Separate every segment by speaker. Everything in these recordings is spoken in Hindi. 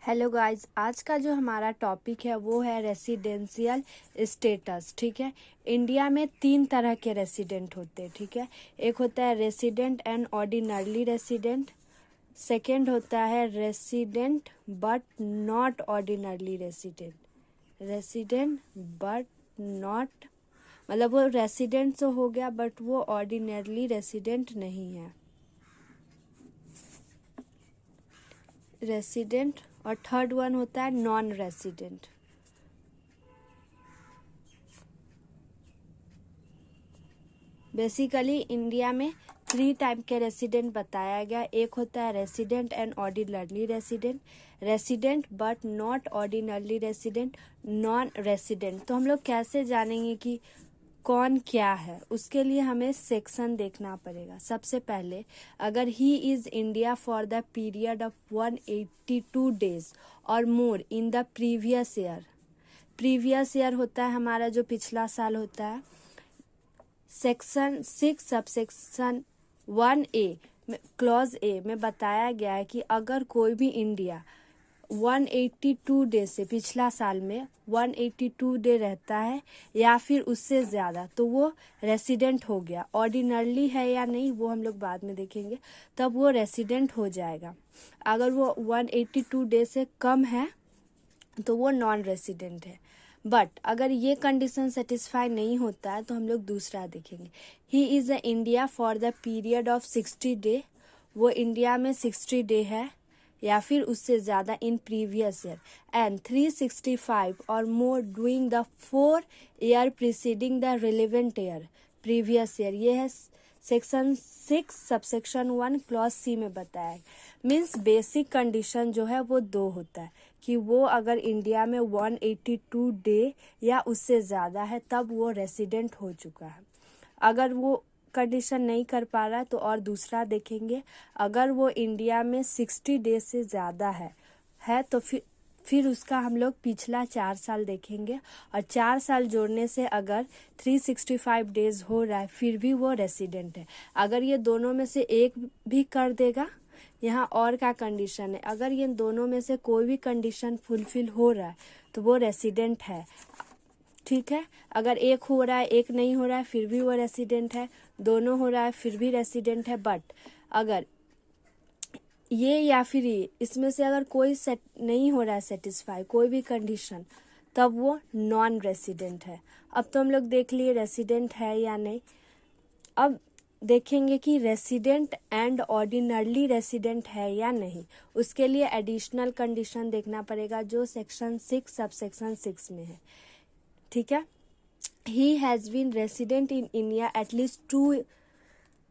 Speaker 1: हेलो गाइस, आज का जो हमारा टॉपिक है वो है रेसिडेंशियल स्टेटस। ठीक है, इंडिया में 3 तरह के रेसिडेंट होते हैं। ठीक है, एक होता है resident and ordinarily resident, second होता है resident but not ordinarily resident. Resident but not मतलब वो रेसिडेंट तो हो गया बट वो ऑर्डिनरली रेसिडेंट नहीं है। रेसिडेंट और थर्ड वन होता है नॉन रेसिडेंट। बेसिकली इंडिया में 3 टाइप के रेसिडेंट बताया गया। एक होता है resident and ordinarily resident, resident but not ordinarily resident, non resident. तो हम लोग कैसे जानेंगे कि कौन क्या है? उसके लिए हमें सेक्शन देखना पड़ेगा। सबसे पहले, अगर he is India for the period of 182 days और more in the previous year. Previous year होता है हमारा जो पिछला साल होता है। Section 6 subsection 1A clause A में बताया गया है कि अगर कोई भी इंडिया 182 डे से पिछला साल में 182 डे रहता है या फिर उससे ज़्यादा, तो वो रेसिडेंट हो गया। ऑर्डिनरली है या नहीं वो हम लोग बाद में देखेंगे, तब वो रेसिडेंट हो जाएगा। अगर वो 182 डे से कम है तो वो नॉन रेसिडेंट है। बट अगर ये कंडीशन सेटिस्फाई नहीं होता है तो हम लोग दूसरा देखेंगे। He is a India for the period of 60 day, वो इंडिया में 60 डे है या फिर उससे ज़्यादा इन प्रीवियस ईयर, एंड 365 और more doing the 4 year preceding the relevant year. Previous year ये है सेक्शन 6 सबसेक्शन 1 क्लॉज सी में बताया है। मीन्स बेसिक कंडीशन जो है वो 2 होता है कि वो अगर इंडिया में 182 डे या उससे ज़्यादा है तब वो रेसिडेंट हो चुका है। अगर वो कंडीशन नहीं कर पा रहा है तो और दूसरा देखेंगे। अगर वो इंडिया में 60 डे से ज़्यादा है तो फिर उसका हम लोग पिछला 4 साल देखेंगे, और 4 साल जोड़ने से अगर 365 डेज हो रहा है फिर भी वो रेसिडेंट है। अगर ये दोनों में से एक भी कर देगा, यहाँ और क्या कंडीशन है, अगर ये दोनों में से कोई भी कंडीशन फुलफिल हो रहा है तो वो रेसिडेंट है। ठीक है, अगर एक हो रहा है एक नहीं हो रहा है फिर भी वो रेसिडेंट है, दोनों हो रहा है फिर भी रेसिडेंट है। बट अगर ये या फिर ये इसमें से अगर कोई सेट नहीं हो रहा है सेटिस्फाई कोई भी कंडीशन, तब वो नॉन रेसिडेंट है। अब तो हम लोग देख लिए रेसिडेंट है या नहीं। अब देखेंगे कि रेसिडेंट एंड ऑर्डिनरली रेसिडेंट है या नहीं। उसके लिए एडिशनल कंडीशन देखना पड़ेगा जो सेक्शन 6 सबसेक्शन 6 में है। ठीक है, he has been resident in India at least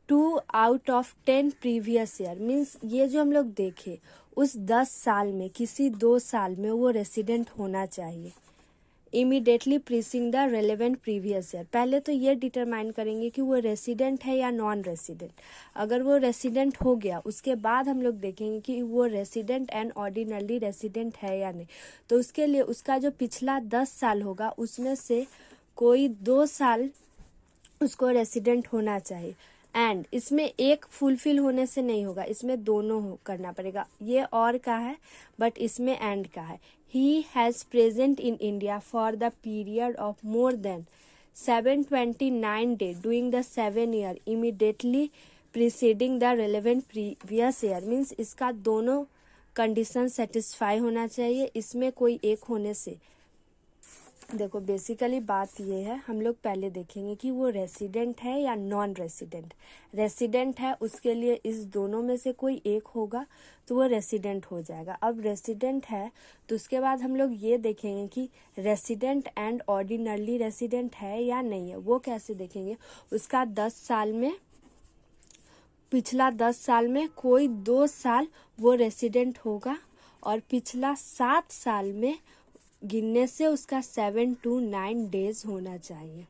Speaker 1: 2 out of 10 previous year. Means ये जो हम लोग देखे उस 10 साल में किसी 2 साल में वो रेसिडेंट होना चाहिए। Immediately preceding the relevant previous year. पहले तो ये डिटरमाइन करेंगे कि वो रेसिडेंट है या नॉन रेसिडेंट। अगर वो रेसिडेंट हो गया उसके बाद हम लोग देखेंगे कि वो रेसिडेंट एंड ऑर्डिनरली रेसिडेंट है या नहीं। तो उसके लिए उसका जो पिछला 10 साल होगा उसमें से कोई 2 साल उसको रेसिडेंट होना चाहिए। एंड इसमें एक फुलफिल होने से नहीं होगा, इसमें दोनों करना पड़ेगा। ये और का है बट इसमें एंड का है। He has present in India for the period of more than 729 day doing the 7 year immediately preceding the relevant previous year. Means इसका दोनों कंडीशन सेटिस्फाई होना चाहिए, इसमें कोई एक होने से। देखो बेसिकली बात ये है, हम लोग पहले देखेंगे कि वो रेसिडेंट है या नॉन रेसिडेंट। रेसिडेंट है उसके लिए इस दोनों में से कोई एक होगा तो वो रेसिडेंट हो जाएगा। अब रेसिडेंट है तो उसके बाद हम लोग ये देखेंगे कि रेसिडेंट एंड ऑर्डिनरली रेसिडेंट है या नहीं है। वो कैसे देखेंगे? उसका 10 साल में पिछला 10 साल में कोई 2 साल वो रेसिडेंट होगा, और पिछला 7 साल में गिनने से उसका 7 to 9 डेज होना चाहिए।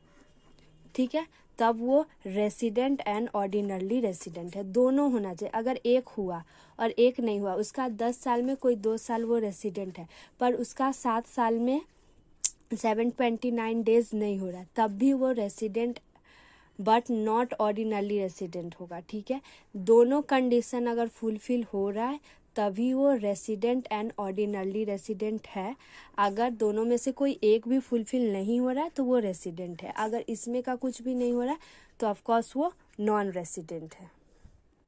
Speaker 1: ठीक है, तब वो रेसिडेंट एंड ऑर्डिनरली रेसिडेंट है, दोनों होना चाहिए। अगर एक हुआ और एक नहीं हुआ, उसका 10 साल में कोई 2 साल वो रेसिडेंट है पर उसका 7 साल में 729 डेज नहीं हो रहा, तब भी वो resident but not ordinarily resident होगा। ठीक है, दोनों कंडीशन अगर फुलफिल हो रहा है तभी वो रेसिडेंट एंड ऑर्डिनरी रेसिडेंट है। अगर दोनों में से कोई एक भी फुलफिल नहीं हो रहा है तो वो रेसिडेंट है। अगर इसमें का कुछ भी नहीं हो रहा है तो ऑफकोर्स वो नॉन रेसिडेंट है।